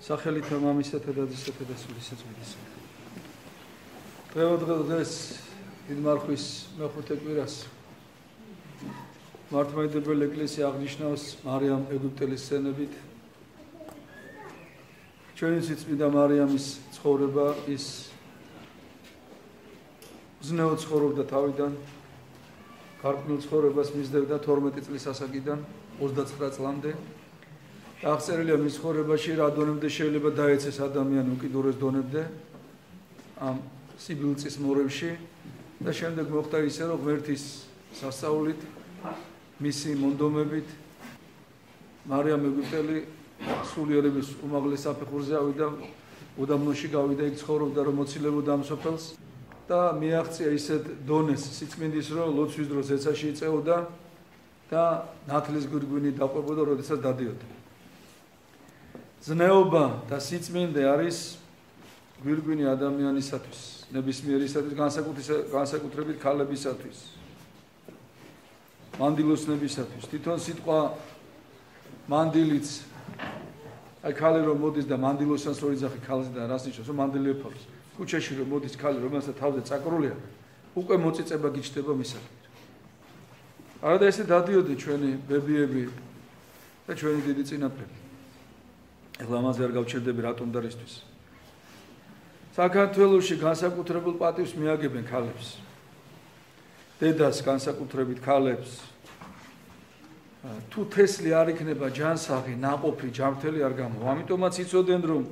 სახელითა მამისათა და დედასათა და სულისა წმინდისა. დღეს დიდ მარხვის მეხუთე კვირას მართლმადიდებელი ეკლესია აღნიშნავს მარიამ ეგვიპტელის სცენებით. ჩვენი წმინდა მარიამის ცხოვრება ის ზნეო ცხოვრობდა თავიდან, გარკვეულ ცხოვრებას მისდევდა 12 წლის ასაკიდან 29 წლამდე. აღწერილია მის ცხოვრებაში რა დონემდე შეიძლება დაეცეს ადამიანი უკიდურეს დონემდე ამ სიბილწის მორევში და შემდეგ მოხდა ისე რომ ღმერთის სასწაულით მისი მონდომებით მარიამ ეგვიპტელი სულიერების უმაღლეს საფეხურზე ავიდა, უდაბნოში გავიდა, იქ ცხოვრობდა რომ მოცილებოდა ამ სოფელს და მიაღწია ისეთ დონეს სიწმინდის რომ ლოცვის დროს ეცაში იწეოდა და ნათლის გვირგვინი დაყვებოდა, როდესაც დადიოდა. ზნეობა და სიწმინდე არის გვირგვინი ადამიანისათვის, ნებისმიერისათვის, განსაკუთრებით ქალებისათვის, მანდილოსნებისათვის. თვითონ სიტყვა მანდილიც, აი ქალი რომ მოდის და მანდილოსანს რო იძახი ქალზე და რას ნიშნავს, რომ მანდილი ეფაროს. ქუჩაში რომ მოდის ქალი, რომელსაც თავზე წაკრულია, უკვე მოწიწება გიჩნდება მისაკენ. არა და ესე დადიოდი ჩვენი ბებიები და ჩვენი დიდი წინაპრები. ეხლა ამაზე არ გავჩერდები რატომ და რისთვის. საქართველოში განსაკუთრებულ პატივს მიაგებენ ქალებს. დედას განსაკუთრებით ქალებს. თუ თესლი არ იქნება ჯანსაღი, ნაყოფი, ჯანმრთელი არ გამოვა. ამიტომაც იცოდნენ რომ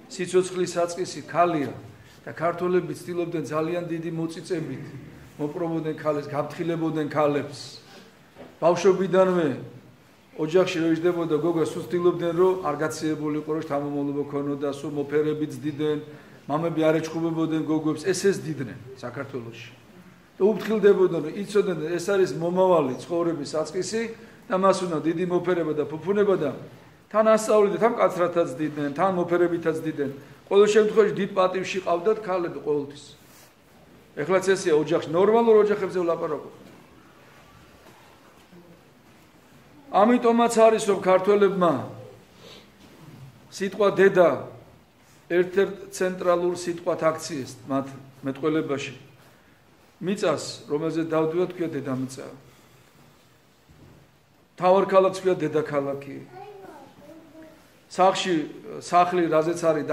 სიცოცხლის საწყისი ქალია და ქართველები ცდილობდნენ ძალიან დიდი მოწიწებით მოპრობოდნენ ქალებს, გაფრთხილებოდნენ ქალებს. ბავშვობიდანვე ოჯახში რო იჯდებოდა გოგა სულ ცდილობდნენ რომ არ გაციებულიყო, რომ შთამომავლობა ქონოდა, სულ მოფერები ძდიდნენ, მამები არ ეჩხუბებოდნენ გოგოებს, ეს ძდიდნენ საქართველოში. და უფრთხილდებოდნენ, რომ იცოდნენ ეს არის მომავალი ცხოვრების საწყისი და მას უნდა დიდი მოფერება და ფუფუნება და თან ასწავლით, თან კაცრათაც ძდიდნენ, თან მოფერებითაც ძდიდნენ. ყოველ შემთხვევაში დიდ პატივში ყავდათ ქალები ყოველთვის. ეხლაც ესეა ოჯახში, ნორმალურ ოჯახებზე ვლაპარაკობ. ამიტომაც არის რომ ქართველებმა სიტყვა დედა ერთ-ერთ ცენტრალურ სიტყვად აქციეს მათ მეტყველებაში. მიწას, რომელზეც დავდივართ, ქვია დედამიწა. თავარ ქალაქს ქვია დედაქალაქი. სახლი, რაზეც არის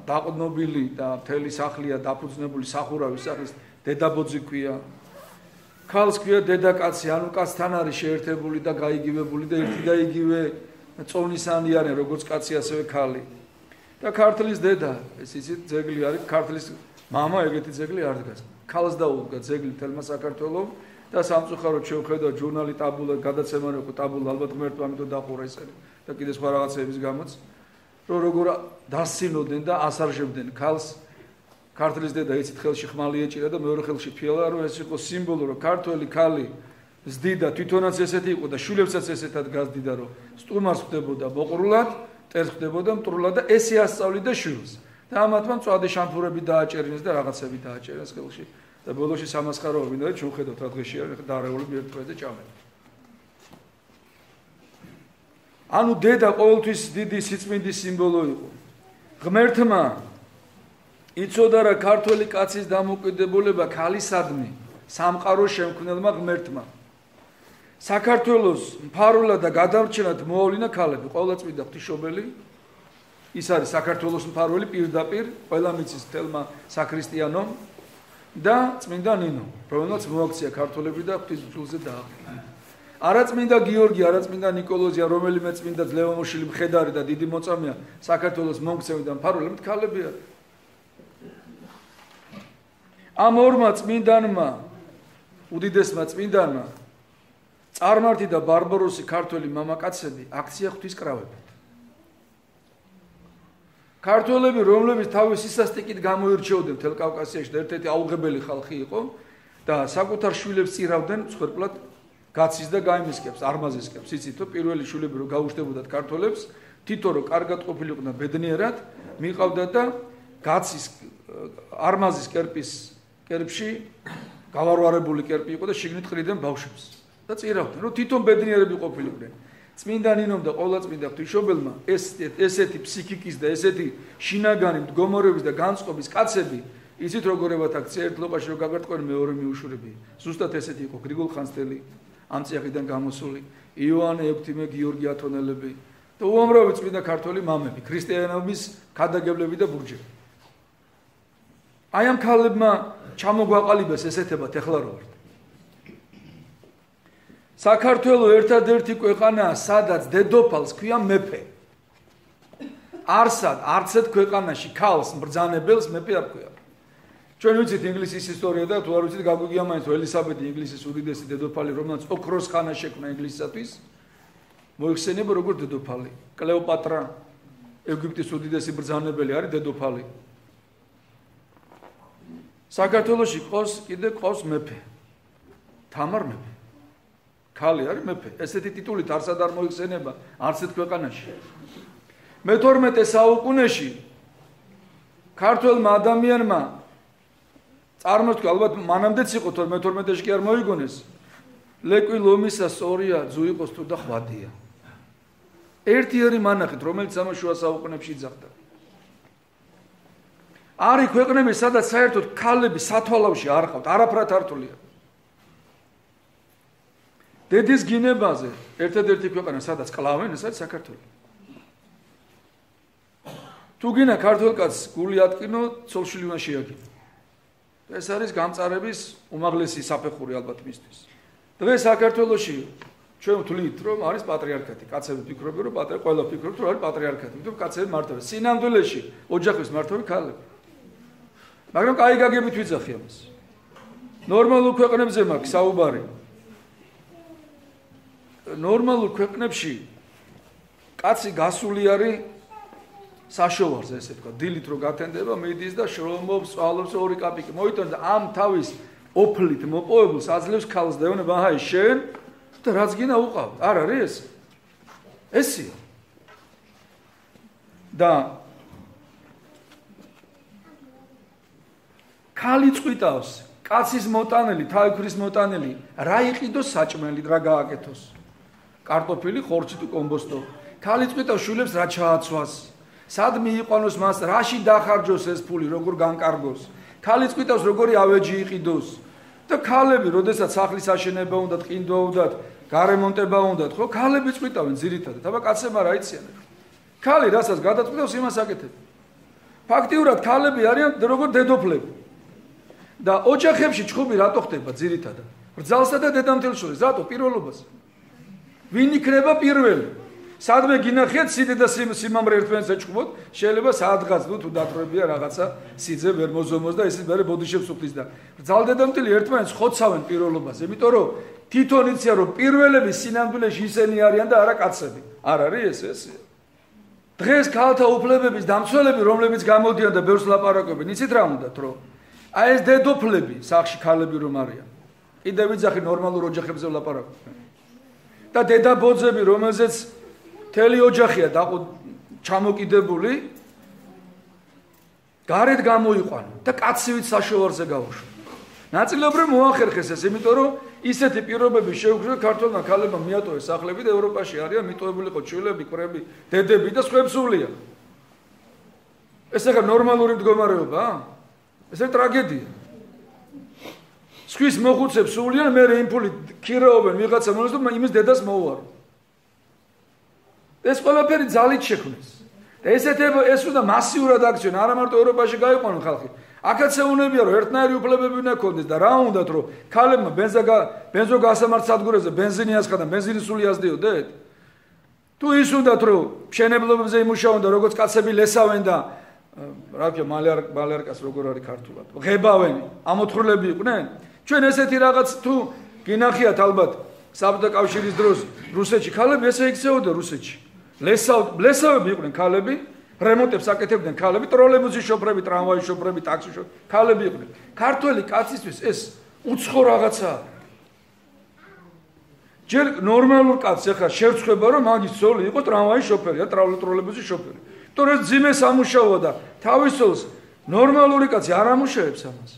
დაყრდნობილი და მთელი სახლია დაფუძნებული სახურავი სახლის დედაბოძი ქვია. ქალს ქვია დედაკაცი, ანუ კაცთან არის შეერთებული და გაიგივებული და ერთი და იგივე წონისანი არიან, როგორც კაცი, ასევე ქალი. და ქართლის დედა, ეს იცით, ძეგლი არის, ქართლის მამა, ეგეთი ძეგლი არ დგას. ქალს დაუდგა ძეგლი თელმა საქართველოს და სამწუხაროდ შევხედა ჟურნალი ტაბულა, გადაცემა რო ტაბულა ალბათ ღმერთმა ამიტომ დაყურა ეს და კიდე სხვა რაღაცების გამოც, რომ როგორ დასცინოდნენ და ასარჟებდნენ ქალს. ქართლის დედა იცით ხელში ხმალი ეჭირა და მეორე ხელში ფიალა, რომ ეს იყო სიმბოლო, რომ ქართველი ქალი ზდიდა, თვითონაც ესეთი იყო და შვილებსაც ესეთად გაზდიდა, რომ სტუმარს ხდებოდა მოყრულად, ტერს ხდებოდა მტრულად და ესე ასწავლიდა შვილს. და ამათმა მწვადი შამფურები დააჭერინეს და რაღაცები დააჭერინეს ხელში. და ბოლოში სამასხაროა მინდა ჩვენ ხედავთ რა დღეში არის დარეული ერთ დღეზე ჭამენ. ანუ დედა ყოველთვის დიდი სიწმინდის სიმბოლო იყო. ღმერთმა იცოდა რა ქართველი კაცის დამოუკიდებულება ქალისადმი სამყაროს შემქმნელმა ღმერთმა. საქართველოს მფარველად და გადამრჩენად მოავლინა ქალები, ყოვლადწმინდა ღვთისმშობელი. ის არის საქართველოს მფარველი პირდაპირ, ყველა მიცის თელმა საქრისტიანომ და წმინდა ნინო, რომელსაც მოაქცია ქართველები და ღვთისმშობელზე დააყენა. არა წმინდა გიორგი, არა წმინდა ნიკოლოზია, რომელიმე წმინდა ძლევამოშილი მხედარი და დიდი მოწამეა საქართველოს მომქცევი და მფარველი ქალები არის. ამ ორმა წმინდანმა, უდიდესმა წმინდანმა, წარმართი და ბარბაროსი ქართველი მამაკაცები აქცია ღვთისკრავებად. ქართველები, რომლებიც თავის სისასტიკით გამოირჩეოდნენ მთელ კავკასიაში და ერთ-ერთი აუღებელი ხალხი იყო და საკუთარ შვილებს წირავდნენ მსხვერპლად გაცის და გაიმისკებს, არმაზისკებს. იცით, პირველი შვილები რო გაუშვდებოდათ ქართველებს, თითო რო კარგად ყოფილიყო და ბედნიერად, მიყავდათ და გაცის არმაზის კერპში გავარვარებული კერპი იყო და შიგნით ყრიდნენ ბავშვებს და წირავდნენ, რომ თვითონ ბედნიერები ყოფილიყვნენ. წმინდა ნინომ და ყოვლადწმინდა ღვთისმშობელმა ესეთი ფსიქიკის და ესეთი შინაგანი მდგომარეობის და განწყობის კაცები იცით როგორებად აქ წერტლობაში რო გაგარტყენ მეორე მიუშურები ზუსტად ესეთი იყო გრიგოლ ხანძთელი ამ წიაღიდან გამოსული იოანე ექვთიმე გიორგი ათონელები და უამრავი წმინდა ქართველი მამები ქრისტიანობის ქადაგებლები და ბურჯები აი ამ ქალებმა ჩამოგვაყალიბეს ესეთებად ეხლა რო ვართ საქართველოს ერთადერთი ქვეყანაა სადაც დედოფალს ქვია მეფე არცად ქვეყანაში ქალს ბრძანებელს მეფე არ ქვია ჩვენ ვიცით ინგლისის ისტორია და თუ არ ვიცით გაგვიგია მაინც ელისაბედი ინგლისის უდიდესი დედოფალი რომელსაც ოქროს ხანა შექმნა ინგლისისათვის მოიხსენება როგორც დედოფალი კლეოპატრა ეგვიპტის უდიდესი ბრძანებელი არის დედოფალი საქართველოში ყავს მეფე თამარ მეფე ქალი არის მეფე ესეთი ტიტულით არსად არ მოიხსენება არც ერთ ქვეყანაში მე-12 საუკუნეში ქართველმა ადამიანმა წარმოთქვა ალბათ მანამდეც იყო თორე მე-12-ში კი არ მოიგონეს ლეკვი ლომისა სწორია ძუ იყოს თუ და ხვადია ერთიერი მანახით რომელიც ამ შუა საუკუნეებში იძახდა არის ქვეყნები სადაც საერთოდ ქალები სათვალავში არ ყავთ არაფრად ართულია დედის გინებაზე ერთადერთი ქვეყანა სადაც კლავენ ეს არის საქართველო თუ გინდა ქართულ კაცს გული ატკინო ცოლშვილი უნდა შეაგინო ეს არის გამწარების უმაღლესი საფეხური ალბათ მისთვის დღეს საქართველოში ჩვენ ვთვლით რომ არის პატრიარქატი კაცები ფიქრობენ რომ ყველა ფიქრობთ რომ არის პატრიარქატი იმიტომ კაცები მართავენ სინამდვილეში ოჯახის მართავენ ქალები მაგრამ კაი გაგებით ვიძახი ამას ნორმალურ ქვეყნებზე მაქვს საუბარი ნორმალურ ქვეყნებში კაცი გასული არის საშოვარზე ესე თქვა დილით რო გათენდება მიდის და შრომობს სწავლობს 2 კაპიკი მოიტანს და ამ თავის ოფლით მოპოვებულს აძლევს ქალს და ეუბნება აჰა შენ და რაც გინდა უყავ არ არის ესია და ქალი წვიტავს კაცის მოტანელი თავის მოტანელი რა იყიდოს საჭმელი რა გააკეთოს კარტოფილი ხორცი თუ კომბოსტო ქალი წვიტავს შვილებს რა ჩააცვას სად მიიყვანოს მას რაში დახარჯოს ეს ფული როგორ განკარგოს ქალი წვიტავს როგორი ავეჯი იყიდოს და ქალები როდესაც სახლის აშენება უნდა ტყინდვა უნდა გარემონტება უნდა ხო ქალები წვიტავენ ძირითადად აბა კაცებმა რა იციან ქალი რასაც გადაწყვიტავს იმას აკეთებს ფაქტიურად ქალები არიან როგორ დედოფლები და ოჯახებში ჩხუბი რატო ხდება ძირითადად ბრძალსა და დედამთილ შორის რატო პირველობას ვინ იქნება პირველი სადმე გინახიათ სიდე და სიმამრე ერთმანეთს ეჭუბოთ შეიძლება საადღაც თუ დათროებია რაღაცა სიძე ვერ მოზომოს და ისიც მე ბოდიშებს უხდის და ბრძალდედამთილი ერთმანეთს ხოცავენ პირველობას იმიტომ რომ თვითონ იციან რომ პირველები სინამდვილეში ისინი არიან და არა კაცები არ არის ეს დღეს ქალთა უფლებების დამცველები რომლებიც გამოდიან და ბევრს ლაპარაკობენ იცით რა უნდათ რომ აი ეს დედოფლები სახში ქალები რომ არიან კიდევ ვიძახი ნორმალურ ოჯახებზე ლაპარაკობენ და დედაბოძები რომელზეც მთელი ოჯახია ჩამოკიდებული გარეთ გამოიყვანო და კაცივით საშოვარზე გავუშვა ნაწილობრივ მოახერხეს ეს იმიტომ რომ ისეთი პირობები შეუქმნა ქართველმა ქალებმა მიატოვეს სახლები და ევროპაში არიან მიტოვებული ყო ჩვილები კვრები დედები და სხვებსულია ეს ახლა ნორმალური მდგომარეობაა ეს არის ტრაგედია სხვის მოხუცებს სულიან მე იმ ფულით ქირაობენ ვიღაცა მონას და იმის დედას მოუარო ეს ყველაფერი ძალით შექმნეს და ეს უნდა მასიურად აქციონ არა მარტო ევროპაში გაიყვანონ ხალხი აქაც ეუნებია რომ ერთნაირი უფლებები უნდა ქონდეს და რა უნდათ რომ ქალებმა ბენზო გასამართ სადგურებზე ბენზინი ასხადა ბენზინის სული ასდიოდეთ თუ ის უნდათ რომ მშენებლობებზე იმუშაონ და როგორც კაცები ლესავენ და რა ქვია მალერკას როგორ არის ქართულად ღებავენ ამოთხრლები იყვნენ ჩვენ ესეთი რაღაც თუ გინახიათ ალბათ საბჭოთა კავშირის დროს რუსეთში ქალები ესე იქცეოდა რუსეთში ლესავები იყვნენ ქალები რემონტებს აკეთებდნენ ქალები ტროლეიბუსის შოფრები ტრამვაის შოფრები ტაქსის შოფრები ქალები იყვნენ ქართველი კაცისთვის ეს უცხო რაღაცაა ჯერ ნორმალურ კაცს ახლა შევწყვება რომ მაგის ცოლი იყო ტრამვაის შოფერი და ტროლეიბუსის შოფერი იმიტომ რომ ძიმე სამუშაოა და თავის ცოლს ნორმალური კაცი არ ამუშავებს ამას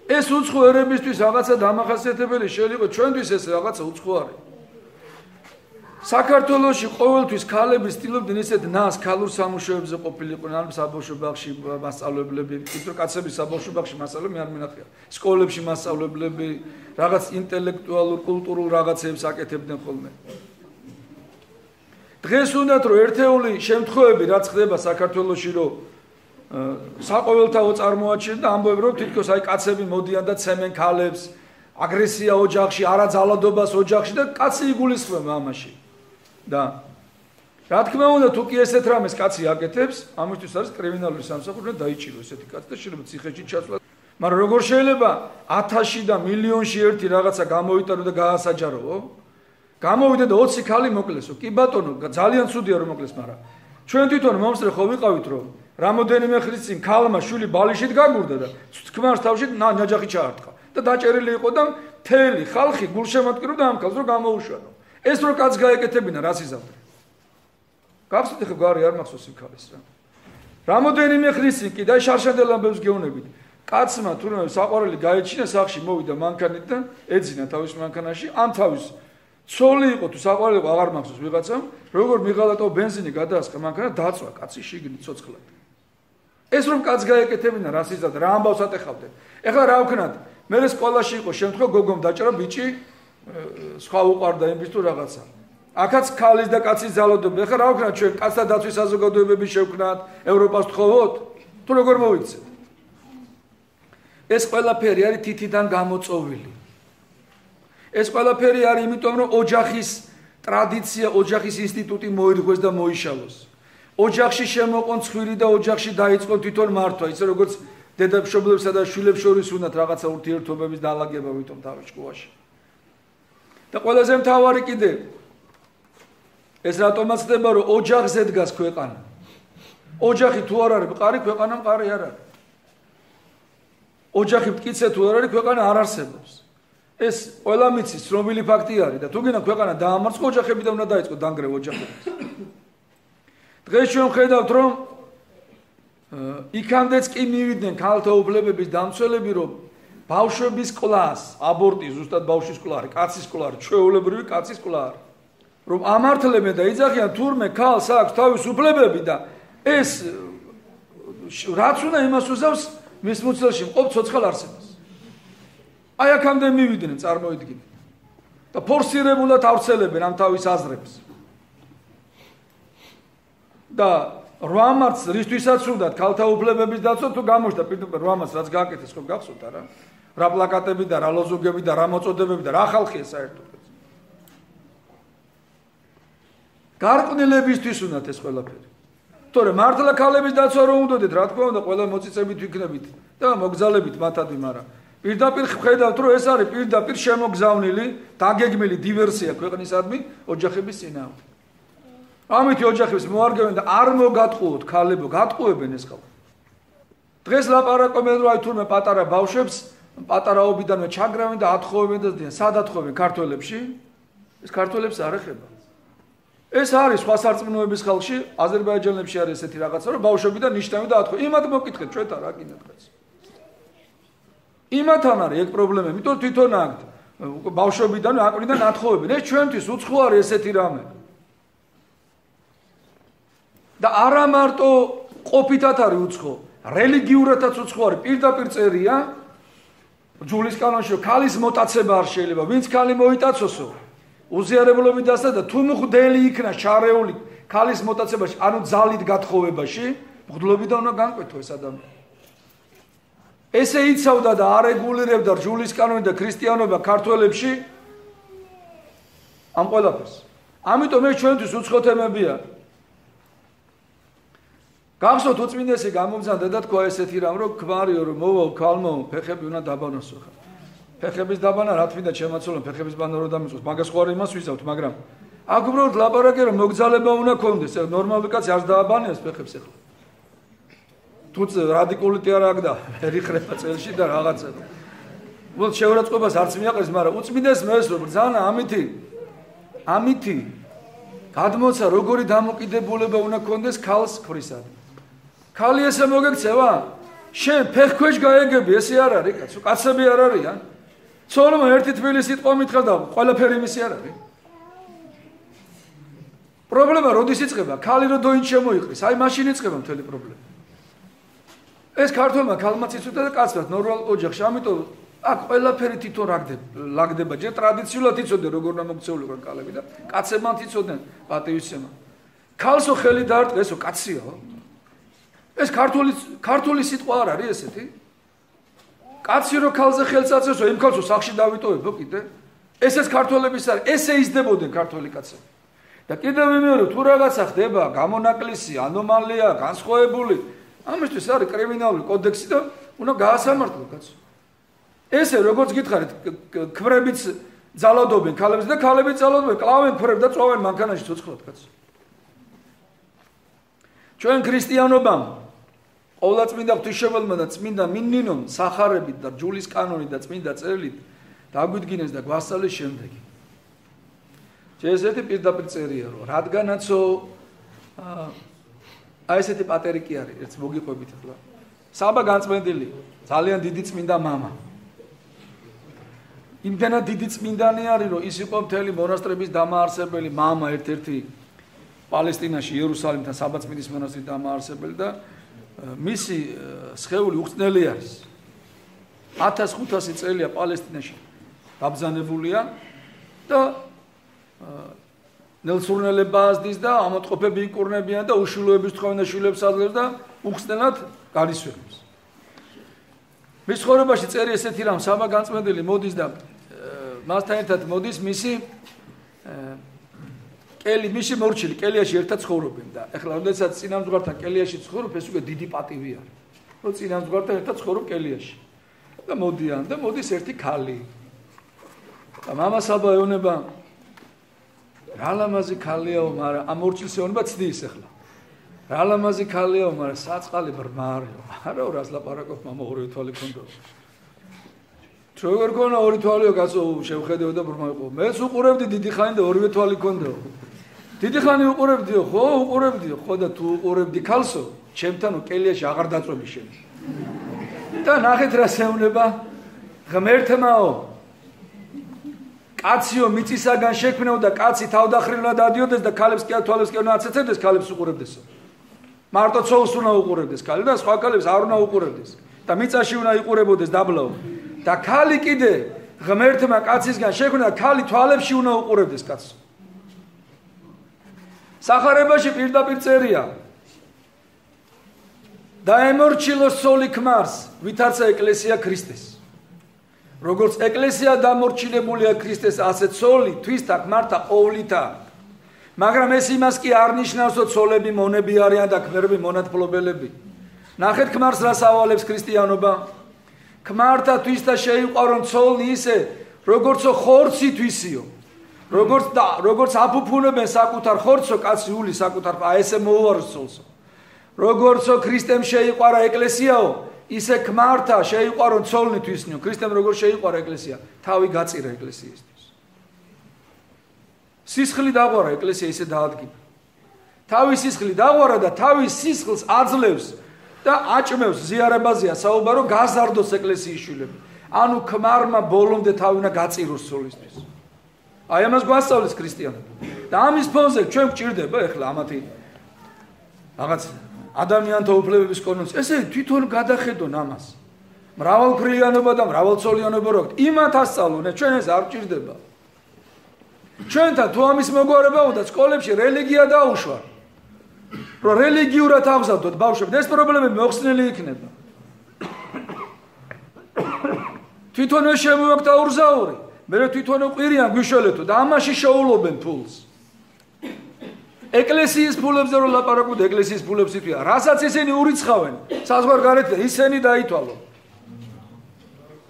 ეს უცხო ერებისთვის რაღაცა დამახასიათებელი შეიძლება ჩვენთვის ეს რაღაცა უცხო არის საქართველოში ყოველთვის ქალები ცდილობდნენ ისეთ ნას ქალურ სამუშაოებზე ყოფილიყვნენ, ან საბავშვო ბაღში მასწავლებლები, თვითონ კაცების საბავშვო ბაღში მასწავლებლები არ მინახია. სკოლებში მასწავლებლები, რაღაც ინტელექტუალურ, კულტურულ რაღაცებს აკეთებდნენ ხოლმე. დღეს უნდათ რომ ერთეული შემთხვევები რაც ხდება საქართველოში რომ საყოველთაო წარმოაჩენს და ამბობენ რომ თითქოს აი კაცები მოდიან და ცემენ ქალებს, აგრესია ოჯახში, არაძალადობას ოჯახში და კაცი იგულისხმება ამაში. და რა თქმა უნდა თუ კი ესეთ რამეს კაცი აკეთებს, ამისთვის არის კრიმინალური სამსახური და დაიჭირო ესეთი კაცი და შეიძლება ციხეში ჩასვლა. მაგრამ როგორ შეიძლება 1000-ში და მილიონში ერთი რაღაცა გამოვიტანო და გაასაჯაროო? გამოვიდა და 20 ქალი მოკლესო. კი ბატონო, ძალიან ცუდია რომ მოკლეს, მაგრამ ჩვენ თვითონ მომსწრე ხო ვიყავით რომ რამოდენიმე ხნის წინ ქალმა შვილი ბალიშით გაგურდა და თქმარს თავში ნაჯახი ჩაარტყა და დაჭერილი იყო და მთელი ხალხი გულშემატკივრობდა ამ ქალს რომ გამოუშვანო. ეს რო კაც გაეკეთებინა რას იზამთრე. გახსოვთ ხო გარი არ მახსოვს იმ ქალის რა. რამოდენიმე ხნის წინ კი და შარშანდელ ამბებს გეუბნებით. კაცმა თუნდაც საყვარელი გაეჩინა სახში მოვიდა მანქანით და ეძინა თავის მანქანაში ამ თავის ცოლი იყო თუ საყვარელი იყო აღარ მახსოვს ვიღაცამ როგორ მიღალატო ბენზინი გადაასხა მანქანა დაწვა კაცი შიგნით ცოცხლად. ეს რომ კაც გაეკეთებინა რას იზამთრე რა ამბავს ატეხავდნენ. ეხლა რა ვქნათ მე სკოლაში იყო შემთხვევა გოგომ დაჭრა ბიჭი სხვა უყარდა იმის თუ რაღაცა. აქაც ქალის და კაცის ძალადობა. ეხლა რა ვქნათ ჩვენ კაცთა დაცვის საზოგადოებები შევქნათ, ევროპას თხოვოთ? თუ როგორ მოვიქცეთ? ეს ყველაფერი არის თითიდან გამოწოვილი. ეს ყველაფერი არის იმიტომ რომ ოჯახის ტრადიცია, ოჯახის ინსტიტუტი მოირღვეს და მოიშალოს. ოჯახში შემოყონ ცხვირი და ოჯახში დაიწყო თვითონ მართვა, ისე როგორც დედამშობლებსა და შვილებს შორის უნდათ რაღაცა ურთიერთობების დაალაგება ვითომ თავის ჭკუაში. და ყველაზე მთავარი კიდე ეს რატომაც ხდება რომ ოჯახზე დგას ქვეყანა. ოჯახი თუ არ არის მყარი, ქვეყანა მყარი არ არის. ოჯახი მტკიცე თუ არ არის, ქვეყანა არ არსებობს. ეს ყველა მიცის ცნობილი ფაქტი არის და თუ გინდა ქვეყანა დაამარცხო, ოჯახებიდან უნდა დაიწყო დანგრევა ოჯახების. დღეს ჩვენ ხედავთ რომ იქამდეც კი მივიდნენ ქალთა უფლებების დამცველები რომ ბავშვების კლას, აბორტი ზუსტად ბავშვის კლა არის, კაცის კლა არის, ჩვეულებრივი კაცის კლა არის. რომ ამართლებენ და იძახიან თურმე ქალს აქვს თავის უფლებები და ეს რაც უნდა იმას უზავს მის მუცელში მყოფ ცოცხალ არსებას. აი აქამდე მივიდნენ წარმოიდგინეთ. და ფორსირებულად ავრცელებენ ამ თავის აზრებს. და 8 მარტს რისთვისაც უნდათ ქალთა უფლებების დაცვა თუ გამოჩნდა პირდაპირ 8 მარტს რაც გააკეთეს ხო გახსოვთ არა? რა პლაკატები და რა ლოზუნგები და რა მოწოდებები და რა ხალხია საერთოდ. გარყვნილებისთვის უნდათ ეს ყველაფერი. თორემ მართლა ქალების დაცვა რომ უნდათ, რა თქმა უნდა, ყველა მოწიწებით ვიქნებით და მოგზალებით მათადი, მაგრამ პირდაპირ ხედავთ რომ ეს არის პირდაპირ შემოგზავნილი, დაგეგმილი დივერსია ქვეყნისადმი ოჯახების წინააღმდეგ. ამით ოჯახებს მოარგებენ და არ მოგატყუოთ ქალებო, გატყუებენ ეს ხალხი. დღეს ლაპარაკობენ რომ აი თურმე პატარა ბავშვებს პატარაობიდანვე ჩაგრავენ და ათხოვებენ და დიან. სად ათხოვენ ქართველებში? ეს ქართველებს არ ეხება. ეს არის სხვა სარწმუნოების ხალხში, აზერბაიჯანელებში არის ესეთი რაღაცა, რომ ბავშვებიდან ნიშნავენ და ათხოვენ. იმათ მოკითხეთ ჩვენთან რა კიდე დღეს. იმათთან არის ეგ პრობლემა, იმიტომ თვითონ აქ ბავშვებიდან აკვირიდან ათხოვებენ. ეს ჩვენთვის უცხო არის ესეთი რამე. და არა მარტო ყოფითად არის უცხო, რელიგიურადაც უცხო არის, პირდაპირ წერია ჯულის კანონში, ქალის მოტაცება არ შეიძლება, ვინც ქალი მოიტაცოსო, უზიარებლობით დასა და თუ მღვდელი იქნა შარეული ქალის მოტაცებაში, ანუ ძალით გათხოვებაში, მღვდლობიდან უნდა განკვეთო ეს ადამიანი. ესე იცავდა და არეგულირებდა ჯულის კანონი და ქრისტიანობა ქართველებში ამ ყველაფერს. ამიტომ ეს ჩვენთვის უცხო თემებია. გახსოვთ უწმინდესი გამომძანდა და თქვა ესეთი რამ რომ ქმარიო რომ მოვალ ქალმო ფეხები უნდა დაბანოსო ხა. ფეხების დაბანა რა თქმა უნდა შემაცოლო ფეხების ბანა რომ დამიწყოს მაგას ხო არ იმას ვიზავთ მაგრამ აქ უბრალოდ ლაპარაკი რომ მოგზალება უნდა კონდეს ნორმალური კაცი არ დააბანებს ფეხებს ახლა. თუ რადიკულიტი არ აქვს და ერიხრება წელში და რაღაცა. უბრალოდ შეურაცხყოფას არც მიაყენს მაგრამ უწმინდეს მესრო ბრძანა ამითი გადმოცა როგორი დამოკიდებულება უნდა კონდეს ქალს ქვრისად. ქალი ესე მოგექცევა? შენ ფეხქვეშ გაეგები, ესე არ არის კაცო, კაცები არ არიან. ცოლმა ერთი თბილი სიტყვა მითხრა და ყველაფერი მისი არ არის. პრობლემა როდის იწყება? ქალი რო დოინც შემოიყრის, აი მაშინ იწყება მთელი პრობლემა. ეს ქართველმა ქალმაც იცოდა და კაცმაც ნორმალ ოჯახში, ამიტომ აქ ყველაფერი თვითონ ლაგდება. ჯერ ტრადიციულად იცოდნენ როგორ უნდა მოქცეულიყო ქალები და კაცებმაც იცოდნენ პატივისცემა. ქალსო ხელი დაარტყა, ესო კაციაო. ეს ქართული სიტყვა არ არის ესეთი? კაცი რო ქალზე ხელს აწევსო, იმ ქალსო სახში დავიტოვებო კიდე? ესეც ქართველების არის, ესე იზდებოდნენ ქართველი კაცები. და კიდევ ვიმეორებ, თუ რაღაცა ხდება, გამონაკლისი, ანომალია, განსხვავებული, ამისთვის არის კრიმინალური კოდექსი და უნდა გაასამართლო კაცო. ესე როგორც გითხარით, ქმრებიც ძალადობენ ქალებს და ქალებიც ძალადობენ, კლავენ ქმრებს და წვავენ მანქანაში ცოცხლად კაცო. ჩვენ ქრისტიანობამ ყოვლადწმინდა ღვთისმშობელმა და წმინდა მინინომ სახარებით და ჯულის კანონით და წმინდა წერილით დაგვიდგინეს და გვასწავლეს შემდეგი. ესეთი პირდაპირ წერია რომ რადგანაცო აი ესეთი პატერი კი არის, ერთს მოგიყვებით ახლა. საბა განწმენდილი, ძალიან დიდი წმინდა мама. იმდენად დიდი წმინდანი არის, რომ ის იყო მთელი მონასტრების დამაარსებელი мама, ერთ-ერთი პალესტინაში, იერუსალიმთან საბაწმინდის მონასტრის დამაარსებელი და მისი სხეული უხსნელი არის. 1500 წელია პალესტინაში დაბრძანებულია და ნელსურნელება აზდის და ამოტყოფები იკურნებიან და უშვილოების თხოვნა შვილებს აძლევს და უხსნელად განისვენებს. მის ცხოვრებაში წერი ესეთი რამ, საბა განწმენდილი მოდის და მასთან ერთად მოდის მისი მისი მორჩილი კელიაში ერთად ცხოვრობენ და ეხლა როდესაც წინამძღვართან კელიაში ცხოვრობ, ეს უკვე დიდი პატივი არის. რომ წინამძღვართან ერთად ცხოვრობ კელიაში. და მოდიან და მოდის ერთი ქალი. და мама საბა ეუბნება რა ლამაზი ქალიაო, მაგრამ ამ მორჩილს ეუბნება ცდის ეხლა. რა ლამაზი ქალიაო, მაგრამ საწყალი ბრმარიო. არა, რას ლაპარაკობ, мама ორი თვალი ქონდა. როგორ გონა ორი თვალიო კაცო შევხედეო და ბრმაიყო. მეც უყურებდი დიდი ხანი და ორივე თვალი ქონდა. დიდი ხანი უყურებდიო, ხო, უყურებდიო, ხო და თუ უყურებდი ქალსო, ჩემთან კელიაში აღარ დაწვევი შენ. და ნახეთ რა შეუნება, ღმერთმაო. კაციო მიწისაგან შექმნეო და კაცი თავდახრილად დადიოდეს და ქალებს კი თვალებს კი უნდა აცეცებდეს, ქალებს უყურებდესო. მარტო ცოლს უნდა უყურებდეს ქალი და სხვა ქალებს არ უნდა უყურებდეს. და მიწაში უნდა იყურებოდეს დაბლაო. და ქალი კიდე ღმერთმა კაცისგან შექმნა, ქალი თვალებში უნდა უყურებდეს კაცს. სახარებაში პირდაპირ წერია. დაემორჩილოს ცოლი ქმარს, ვითარცა ეკლესია ქრისტეს. როგორც ეკლესია დამორჩილებულია ქრისტეს, ასე ცოლი თვისთა ქმართა ყოვლითა. მაგრამ ეს იმას კი არ ნიშნავს, რომ ცოლები მონები არიან და ქმრები მონათმფლობელები. ნახეთ ქმარს რას ავალებს ქრისტიანობა. ქმართა თვისთა შეიყვარონ ცოლი ისე, როგორცო ხორცი თვისიო. როგორც აფუფუნებენ საკუთარ ხორცო, კაცი ული საკუთარ, აი ესე მოუაროს ცოლსო. როგორცო ქრისტემ შეიყვარა ეკლესიაო, ისე ქმართა შეიყვარონ ცოლნი თვისნიო. ქრისტემ როგორ შეიყვარა ეკლესია, თავი გაწირა ეკლესიისთვის. სისხლი დაღვარა ეკლესია ისე დაადგინა. თავის სისხლი დაღვარა და თავის სისხლს აძლევს და აჭმევს ზიარებაზეა საუბარო გაზარდოს ეკლესიის შვილები. ანუ ქმარმა ბოლომდე თავი უნდა გაწიროს ცოლისთვის. აი ამას გვასწავლის ქრისტიანობა. და ამის ფონზე ჩვენ გვჭირდება ეხლა ამათი რაღაც ადამიანთა უფლებების კონვენცია. ესე თვითონ გადახედონ ამას. მრავალფრიანობა და მრავალცოლიანობა რო აქვს. იმათ ასწავლონ, ჩვენ ეს არ გვჭირდება. ჩვენთან თუ ამის მოგვარება უნდა სკოლებში რელიგია დაუშვა. რომ რელიგიურად აღზარდოთ ბავშვებს, ეს პრობლემები მოხსნილი იქნება. თვითონვე შემოვაქვთ აურზაური, მე თვითონვე ყვირიან გვიშველეთო და ამაში შეულობენ ფულს. ეკლესიის ფულებზე რო ლაპარაკობთ, ეკლესიის ფულებს ითვია, რასაც ისინი ურიცხავენ, საზღვარგარეთ ისინი დაითვალო.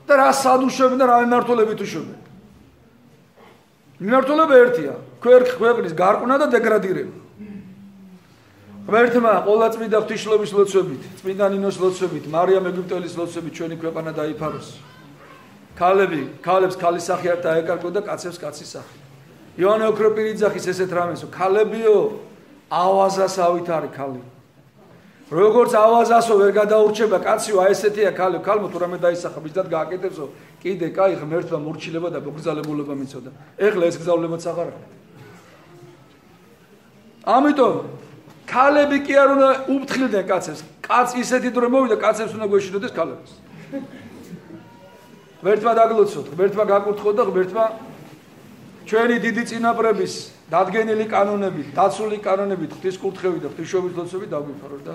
და რა სადუშვებენ და რა მემართულებით უშვებენ. მიმართულება ერთია, ქვეყნის გარკვნა და დეგრადირება. ღმერთმა ყოვლადწმინდა ღვთისმშობლის ლოცვებით, წმინდა ნინოს ლოცვებით, მარიამ ეგვიპტელის ლოცვებით ჩვენი ქვეყანა დაიფაროს. ქალებს ქალის სახე არ დაეკარგო და კაცებს კაცის სახე. იონე ოქროპირიძახის ესეთ რამესო, ქალებიო, ავაზას ავით არის ქალი. როგორც ავაზასო ვერ გადაურჩება კაციო, აი ესეთია ქალი, ქალმო თუ რამე დაისახა, მისდად გააკეთებსო, კიდე კაი ღმერთმა მორჩილება და მოგზალებულება მიცოდა. ეხლა ეს გზავლებაც აღარ არის. ამიტომ ქალები კი არ უნდა უფრთხილდნენ კაცებს. კაც ისეთი დრო მოვიდა, კაცებს უნდა გვეშინოდეს ქალებს. ღმერთმა დაგლოცოთ, ღმერთმა გაკურთხოთ და ღმერთმა ჩვენი დიდი წინაპრების დადგენილი კანონებით, დაცული კანონებით, ღვთის კურთხევით და ღვთისმშობლის ლოცვებით დაგვიფაროს და